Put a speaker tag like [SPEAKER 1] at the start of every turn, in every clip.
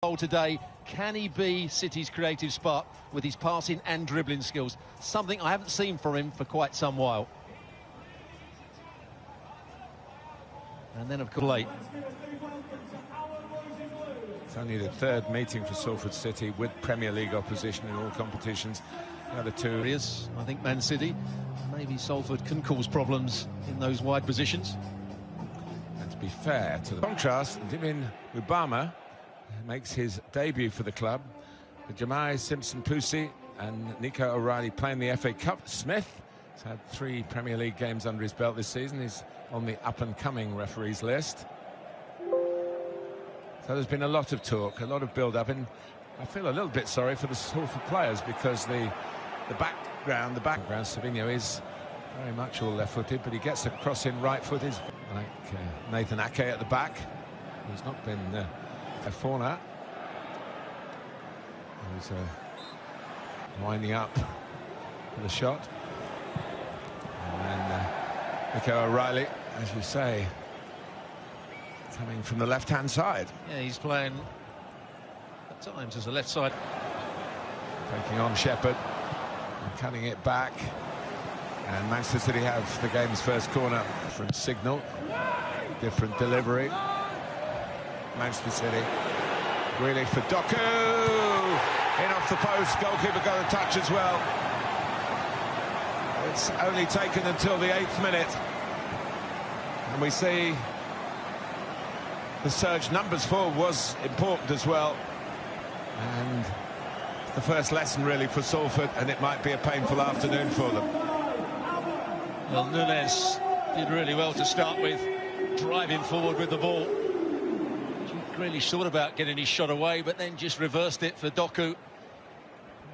[SPEAKER 1] Goal today. Can he be City's creative spark with his passing and dribbling skills? Something I haven't seen from him for quite some while. And then, of course, late.
[SPEAKER 2] It's only the third meeting for Salford City with Premier League opposition in all competitions. The other two
[SPEAKER 1] areas, I think, Man City. Maybe Salford can cause problems in those wide positions.
[SPEAKER 2] And to be fair to the contrast, Dimin Ubama makes his debut for the club. Jamai Simpson-Pusi and Nico O'Reilly playing the FA Cup. Smith has had 3 Premier League games under his belt this season. He's on the up-and-coming referees list. So there's been a lot of talk, a lot of build-up, and I feel a little bit sorry for the Salford players because the background, Savinho is very much all left-footed, but he gets a cross in right-footed, like Nathan Ake at the back, who's not been a fauna. Who's winding up for the shot. And then Nico O'Reilly, as you say, coming from the left-hand side.
[SPEAKER 1] Yeah, he's playing at times as a left side.
[SPEAKER 2] Taking on Shepherd and cutting it back. And Manchester City have the game's first corner. Different signal, different delivery. Manchester City. Grealish for doku. In off the post. Goalkeeper got a touch as well. It's only taken until the 8th minute. And we see the surge numbers forward was important as well. And the first lesson really for Salford, and it might be a painful afternoon for them.
[SPEAKER 1] Well, Nunes did really well to start with, driving forward with the ball. Grealish thought about getting his shot away, but then just reversed it for doku. And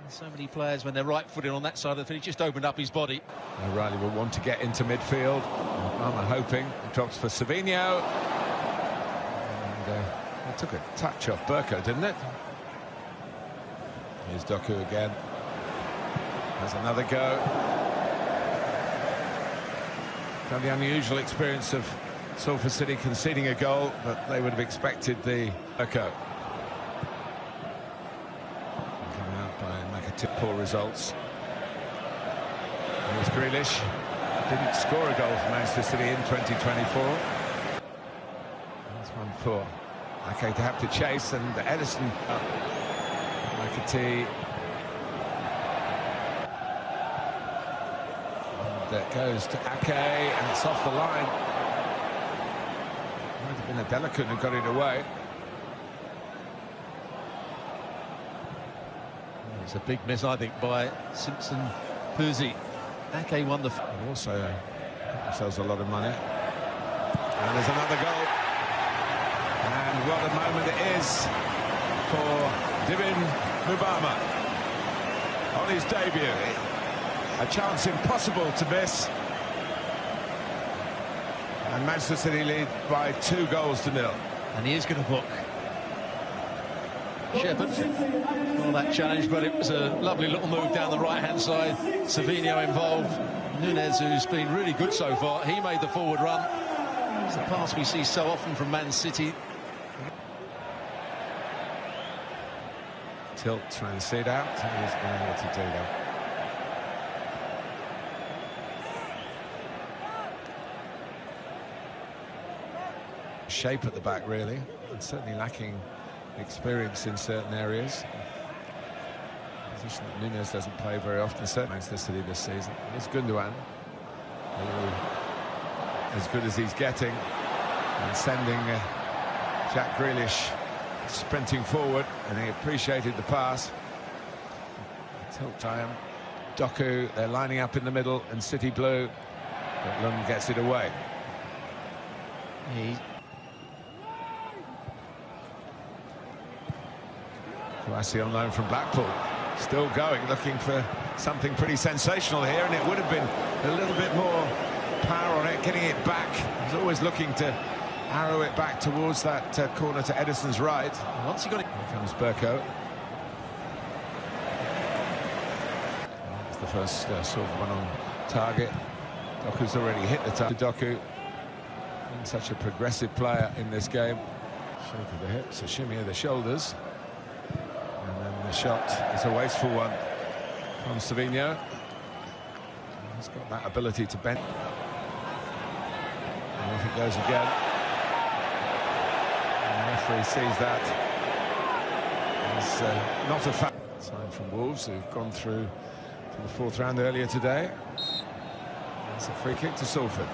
[SPEAKER 1] so many players, when they're right-footed on that side of the field, he just opened up his body.
[SPEAKER 2] O'Reilly will want to get into midfield. I'm hoping. He drops for Savinho. And it took a touch off Burko, didn't it? Here's doku again. There's another go. Got the unusual experience of Salford City conceding a goal, but they would have expected the Burko. Coming out by Makatip, poor results. Here's Grealish. Didn't score a goal for Manchester City in 2024. That's one for Ake to have to chase, and Edison. Makati. And that goes to Ake, and it's off the line. Might have been a delicate who got it away.
[SPEAKER 1] It's a big miss, I think, by Simpson-Pusi. Ake won the...
[SPEAKER 2] Also sells a lot of money. And there's another goal. And what a moment it is for Dimin Ubama on his debut. A chance impossible to miss. And Manchester City lead by 2-0.
[SPEAKER 1] And he is going to book Shepherd for that challenge, but it was a lovely little move down the right-hand side. Savinho involved. Nunes, who's been really good so far, he made the forward run. It's a pass we see so often from Man City.
[SPEAKER 2] Tilt trying to see it out. He's been able to do that. Shape at the back, really, and certainly lacking experience in certain areas. A position that Nunes doesn't play very often, certainly Manchester City this season. Here's Gundogan, as good as he's getting, and sending Jack Grealish sprinting forward, and he appreciated the pass. Tilt time. Doku, they're lining up in the middle, and City blue, but Lund gets it away. Kouassi on loan from Blackpool, still going, looking for something pretty sensational here, and it would have been a little bit more power on it, getting it back. He's always looking to arrow it back towards that corner to Edison's right.
[SPEAKER 1] Once he got it,
[SPEAKER 2] here comes Burko. It's the first sort of one on target. Doku's already hit the target. Doku, such a progressive player in this game. Shake of the hips, a shimmy of the shoulders. And the shot is a wasteful one from Savino. He's got that ability to bend. And off it goes again. And the referee sees that as not a foul. Sign from Wolves, who've gone through to the fourth round earlier today. It's a free kick to Salford.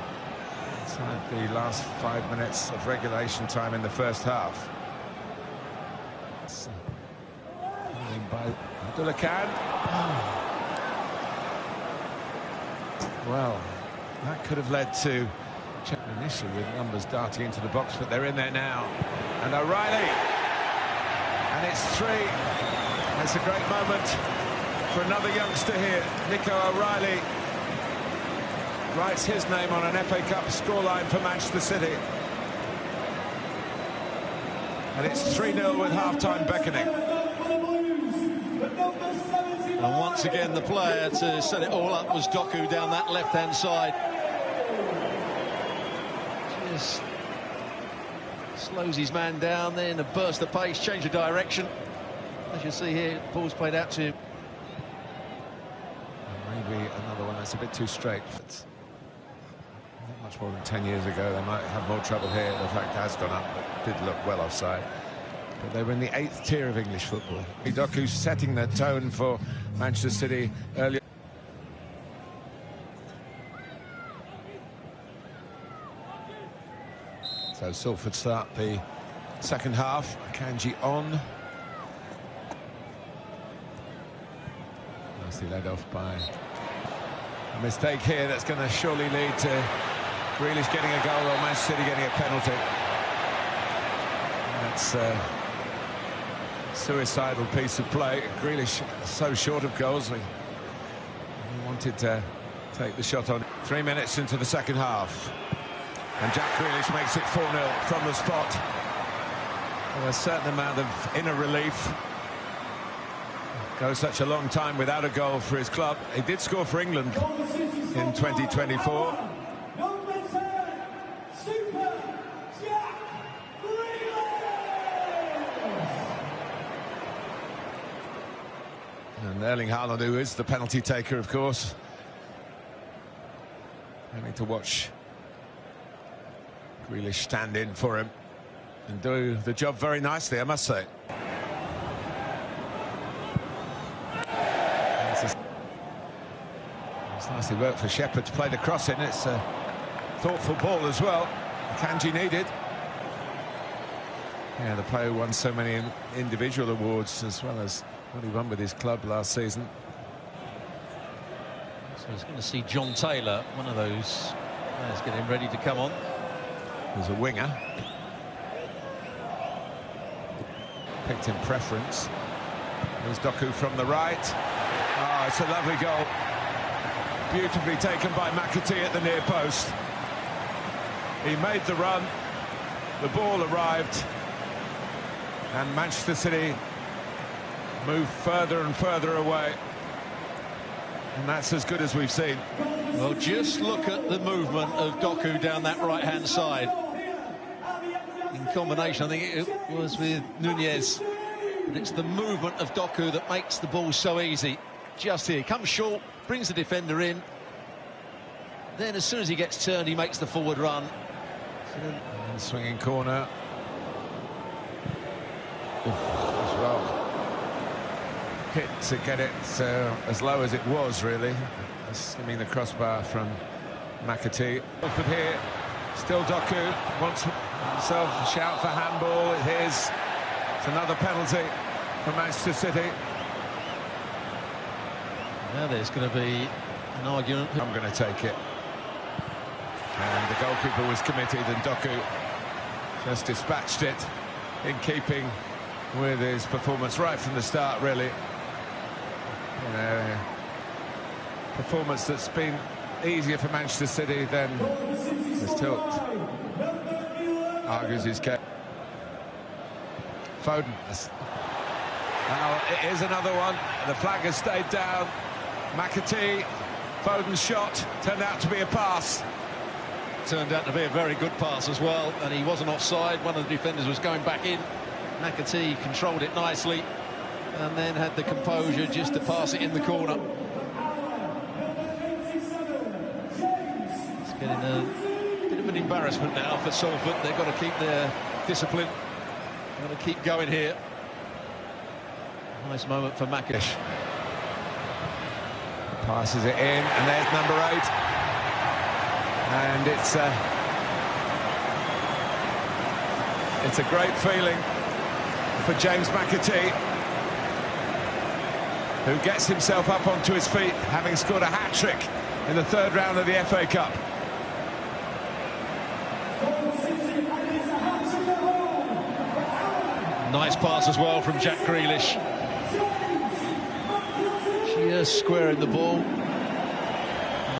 [SPEAKER 2] Inside the last 5 minutes of regulation time in the first half. By Abdullah Khan. Well, that could have led to initially with numbers darting into the box, but they're in there now. And O'Reilly, and it's 3. It's a great moment for another youngster here. Nico O'Reilly writes his name on an FA Cup scoreline for Manchester City. And it's 3-0 with half-time beckoning.
[SPEAKER 1] And once again, the player to set it all up was Doku down that left-hand side. Just slows his man down, then a burst of pace, change of direction. As you see here, the ball's played out to him.
[SPEAKER 2] Maybe another one that's a bit too straight. But not much more than 10 years ago, they might have more trouble here. The fact has gone up, but did look well offside. But they were in the 8th tier of English football. Doku's setting the tone for Manchester City earlier. So Salford start the second half. Kanji on. Nicely led off by a mistake here that's going to surely lead to Grealish getting a goal or Manchester City getting a penalty. That's suicidal piece of play. Grealish so short of goals. He wanted to take the shot on. 3 minutes into the second half. And Jack Grealish makes it 4-0 from the spot. With a certain amount of inner relief. Goes such a long time without a goal for his club. He did score for England in 2024. And Erling Haaland, who is the penalty taker, of course. Having to watch Grealish stand in for him and do the job very nicely, I must say. It's nicely worked for Shepherd to play the cross in. It's a thoughtful ball as well. Kanji needed. Yeah, the player who won so many individual awards as well as what he won with his club last season.
[SPEAKER 1] So he's going to see John Taylor, one of those players, getting ready to come on.
[SPEAKER 2] There's a winger. Picked in preference. There's Doku from the right. Oh, it's a lovely goal. Beautifully taken by McAtee at the near post. He made the run. The ball arrived. And Manchester City moved further and further away. And that's as good as we've seen.
[SPEAKER 1] Well, just look at the movement of Doku down that right-hand side. In combination, I think it was with Nunez. But it's the movement of Doku that makes the ball so easy. Just here, comes short, brings the defender in. Then as soon as he gets turned, he makes the forward run.
[SPEAKER 2] And swinging corner. As well. Hit to get it as low as it was, really. Skimming the crossbar from McAtee. Salford here, still Doku wants himself a shout for handball. It is. It's another penalty for Manchester City.
[SPEAKER 1] Now there's going to be an argument.
[SPEAKER 2] I'm going to take it. And the goalkeeper was committed, and Doku just dispatched it in keeping with his performance right from the start, really. You know, performance that's been easier for Manchester City than this tilt argues his case. Foden. Now it is another one. The flag has stayed down. McAtee, Foden's shot turned out to be a pass.
[SPEAKER 1] Turned out to be a very good pass as well, and he wasn't offside. One of the defenders was going back in. McAtee controlled it nicely. and then had the composure just to pass it in the corner. It's getting a bit of an embarrassment now for Salford. They've got to keep their discipline. Got to keep going here. Nice moment for Makish.
[SPEAKER 2] Passes it in, and there's number 8. And it's a great feeling for James McAtee, who gets himself up onto his feet, having scored a hat-trick in the 3rd round of the FA Cup.
[SPEAKER 1] Nice pass as well from Jack Grealish. Just squaring the ball.